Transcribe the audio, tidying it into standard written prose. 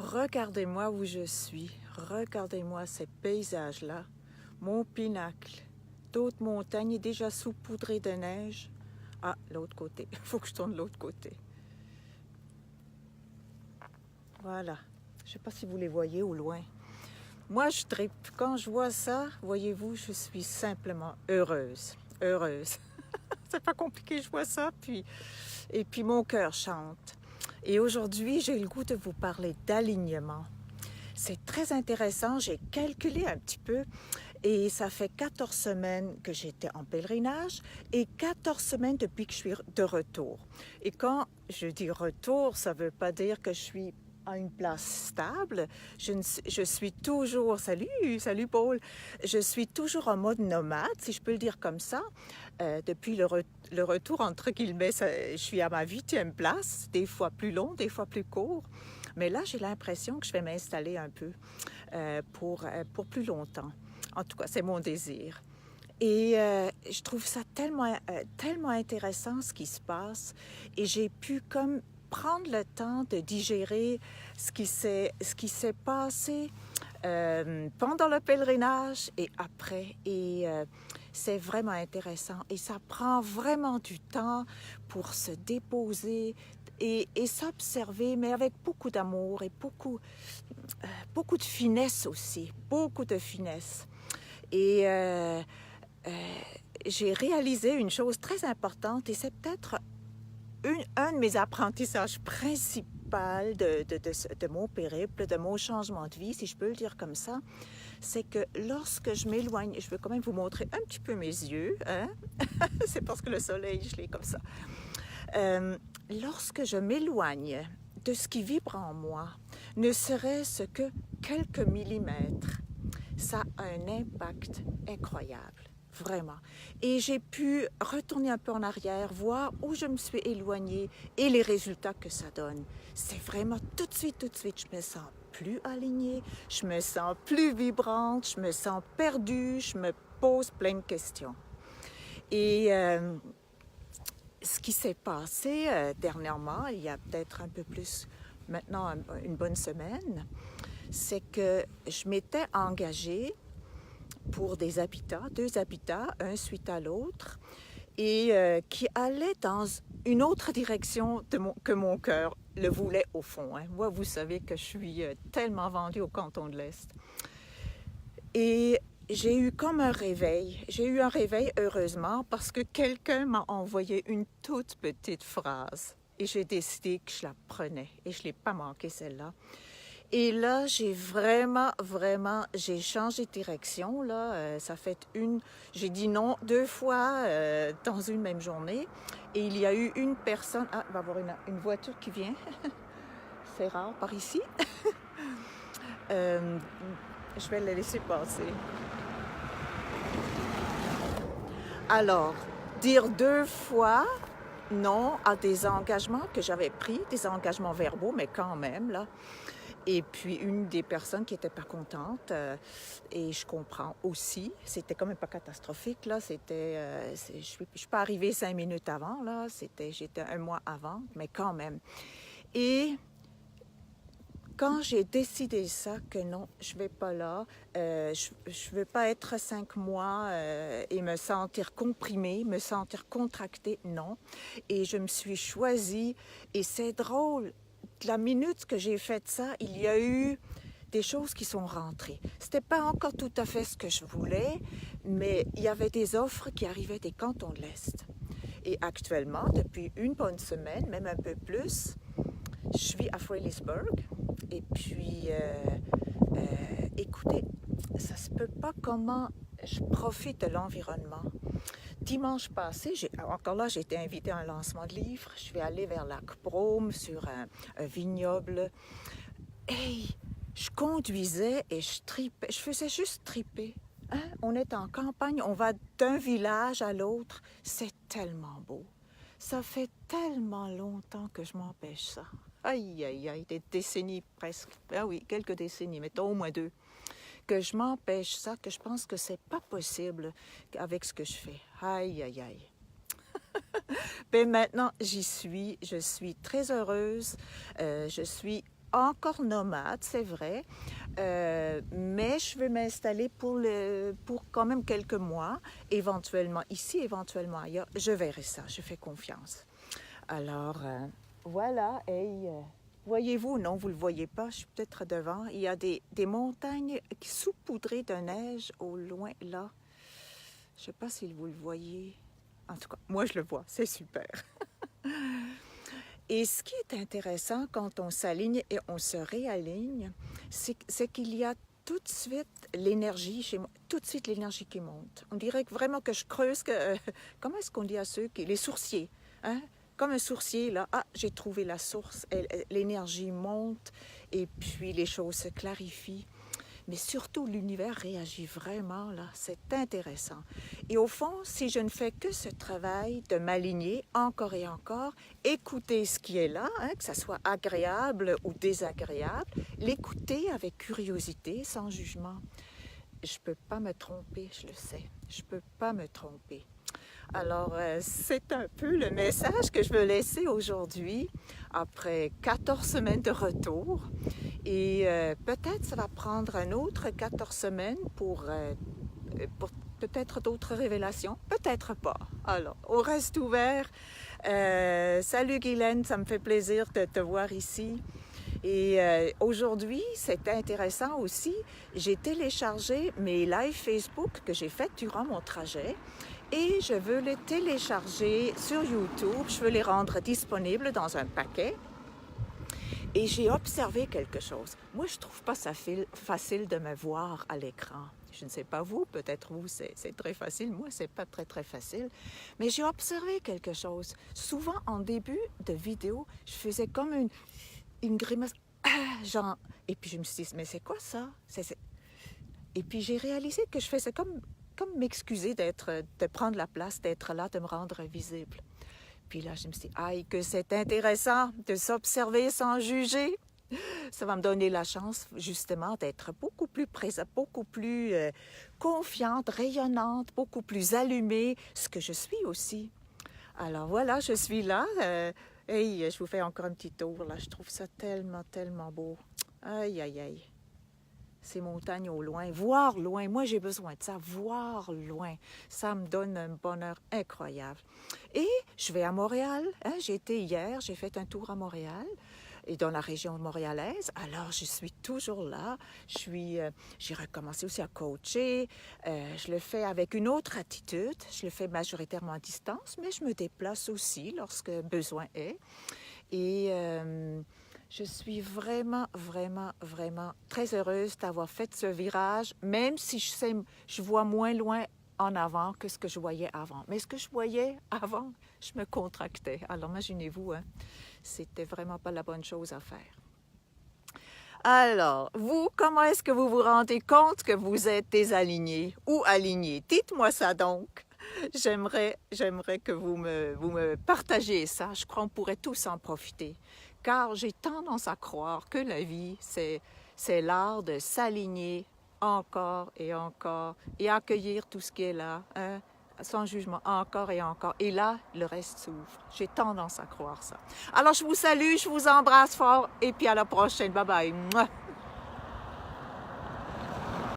Regardez-moi où je suis. Regardez-moi ces paysages-là. Mon pinacle. D'autres montagnes déjà saupoudrées de neige. Ah, l'autre côté. Il faut que je tourne de l'autre côté. Voilà. Je ne sais pas si vous les voyez au loin. Moi, je tripe. Quand je vois ça, voyez-vous, je suis simplement heureuse. Heureuse. C'est pas compliqué, je vois ça, et puis mon cœur chante. Et aujourd'hui, j'ai le goût de vous parler d'alignement. C'est très intéressant, j'ai calculé un petit peu et ça fait 14 semaines que j'étais en pèlerinage et 14 semaines depuis que je suis de retour. Et quand je dis retour, ça ne veut pas dire que je suis à une place stable. Je suis toujours, salut Paul, je suis toujours en mode nomade, si je peux le dire comme ça. Depuis le retour, entre guillemets, je suis à ma 8e place, des fois plus long, des fois plus court. Mais là, j'ai l'impression que je vais m'installer un peu pour plus longtemps. En tout cas, c'est mon désir. Et je trouve ça tellement intéressant ce qui se passe. Et j'ai pu comme prendre le temps de digérer ce qui s'est passé pendant le pèlerinage et après. Et c'est vraiment intéressant. Et ça prend vraiment du temps pour se déposer et s'observer, mais avec beaucoup d'amour et beaucoup de finesse aussi. Beaucoup de finesse. Et j'ai réalisé une chose très importante et c'est peut-être un de mes apprentissages principaux de mon périple, de mon changement de vie, si je peux le dire comme ça, c'est que lorsque je m'éloigne, je veux quand même vous montrer un petit peu mes yeux, hein? C'est parce que le soleil, je l'ai comme ça. Lorsque je m'éloigne de ce qui vibre en moi, ne serait-ce que quelques millimètres, ça a un impact incroyable. Vraiment. Et j'ai pu retourner un peu en arrière, voir où je me suis éloignée et les résultats que ça donne. C'est vraiment tout de suite, je me sens plus alignée, je me sens plus vibrante, je me sens perdue, je me pose plein de questions. Et ce qui s'est passé dernièrement, il y a peut-être un peu plus, maintenant une bonne semaine, c'est que je m'étais engagée pour des habitats, 2 habitats, un suite à l'autre, et qui allaient dans une autre direction que mon cœur le voulait au fond. Hein. Moi, vous savez que je suis tellement vendue au canton de l'Est. Et j'ai eu comme un réveil. J'ai eu un réveil, heureusement, parce que quelqu'un m'a envoyé une toute petite phrase. Et j'ai décidé que je la prenais. Et je ne l'ai pas manqué, celle-là. Et là, j'ai j'ai changé de direction. Là, ça fait j'ai dit non 2 fois dans une même journée. Et il y a eu une personne, il va y avoir une voiture qui vient. C'est rare par ici. Je vais la laisser passer. Alors, dire 2 fois non à des engagements que j'avais pris, des engagements verbaux, mais quand même, là. Et puis, une des personnes qui n'était pas contente, et je comprends aussi, c'était quand même pas catastrophique, là, je suis pas arrivée 5 minutes avant, là, j'étais 1 mois avant, mais quand même. Et quand j'ai décidé ça, que non, je vais pas là, je veux pas être 5 mois et me sentir comprimée, me sentir contractée, non. Et je me suis choisie, et c'est drôle, la minute que j'ai fait ça, il y a eu des choses qui sont rentrées. C'était pas encore tout à fait ce que je voulais, mais il y avait des offres qui arrivaient des cantons de l'Est. Et actuellement, depuis une bonne semaine, même un peu plus, je suis à Freylisburg. Et puis, écoutez, ça se peut pas comment je profite de l'environnement. Dimanche passé, encore là, j'ai été invitée à un lancement de livre. Je vais aller vers Lac Brome sur un vignoble. Hey, je conduisais et je tripais. Je faisais juste triper. Hein? On est en campagne, on va d'un village à l'autre. C'est tellement beau. Ça fait tellement longtemps que je m'empêche ça. Aïe, aïe, aïe, des décennies presque. Ah oui, quelques décennies, mettons au moins 2. Que je m'empêche ça, que je pense que c'est pas possible avec ce que je fais. Aïe, aïe, aïe. Ben maintenant, j'y suis. Je suis très heureuse. Je suis encore nomade, c'est vrai, mais je veux m'installer pour quand même quelques mois, éventuellement ici, éventuellement ailleurs. Je verrai ça, je fais confiance. Alors, voilà, et voyez-vous, non, vous ne le voyez pas, je suis peut-être devant, il y a des montagnes saupoudrées de neige au loin, là. Je ne sais pas si vous le voyez. En tout cas, moi, je le vois, c'est super. Et ce qui est intéressant quand on s'aligne et on se réaligne, c'est qu'il y a tout de suite l'énergie chez moi, tout de suite l'énergie qui monte. On dirait vraiment que je creuse, comment est-ce qu'on dit à ceux qui... Les sourciers, hein? Comme un sourcier, là, j'ai trouvé la source, l'énergie monte et puis les choses se clarifient. Mais surtout, l'univers réagit vraiment, là, c'est intéressant. Et au fond, si je ne fais que ce travail de m'aligner encore et encore, écouter ce qui est là, hein, que ça soit agréable ou désagréable, l'écouter avec curiosité, sans jugement. Je ne peux pas me tromper, je le sais, je ne peux pas me tromper. Alors, c'est un peu le message que je veux laisser aujourd'hui, après 14 semaines de retour. Et peut-être ça va prendre un autre 14 semaines pour peut-être d'autres révélations, peut-être pas. Alors, on reste ouvert. Salut Guylaine, ça me fait plaisir de te voir ici. Et aujourd'hui, c'est intéressant aussi, j'ai téléchargé mes lives Facebook que j'ai fait durant mon trajet et je veux les télécharger sur YouTube. Je veux les rendre disponibles dans un paquet. Et j'ai observé quelque chose. Moi, je ne trouve pas ça facile de me voir à l'écran. Je ne sais pas vous, peut-être vous, c'est très facile. Moi, c'est pas très facile. Mais j'ai observé quelque chose. Souvent, en début de vidéo, je faisais comme une grimace. Genre, et puis je me suis dit, mais c'est quoi ça? Et puis j'ai réalisé que je faisais comme m'excuser de prendre la place, d'être là, de me rendre visible. Puis là, je me suis dit, aïe, que c'est intéressant de s'observer sans juger. Ça va me donner la chance, justement, d'être beaucoup plus présente, beaucoup plus confiante, rayonnante, beaucoup plus allumée, ce que je suis aussi. Alors voilà, je suis là. Hey, je vous fais encore un petit tour, là. Je trouve ça tellement beau. Aïe, aïe, aïe. Ces montagnes au loin, voir loin. Moi, j'ai besoin de ça, voir loin. Ça me donne un bonheur incroyable. Et je vais à Montréal. Hein? J'ai été hier, j'ai fait un tour à Montréal et dans la région montréalaise. Alors, je suis toujours là. J'ai recommencé aussi à coacher. Je le fais avec une autre attitude. Je le fais majoritairement à distance, mais je me déplace aussi lorsque besoin est. Et je suis vraiment très heureuse d'avoir fait ce virage, même si je vois moins loin en avant que ce que je voyais avant. Mais ce que je voyais avant, je me contractais. Alors, imaginez-vous, hein, c'était vraiment pas la bonne chose à faire. Alors, vous, comment est-ce que vous vous rendez compte que vous êtes désaligné ou aligné? Dites-moi ça donc. J'aimerais que vous me partagiez ça. Je crois qu'on pourrait tous en profiter. Car j'ai tendance à croire que la vie, c'est l'art de s'aligner encore et accueillir tout ce qui est là, hein, sans jugement, encore et encore. Et là, le reste s'ouvre. J'ai tendance à croire ça. Alors, je vous salue, je vous embrasse fort et puis à la prochaine. Bye bye. Mouah.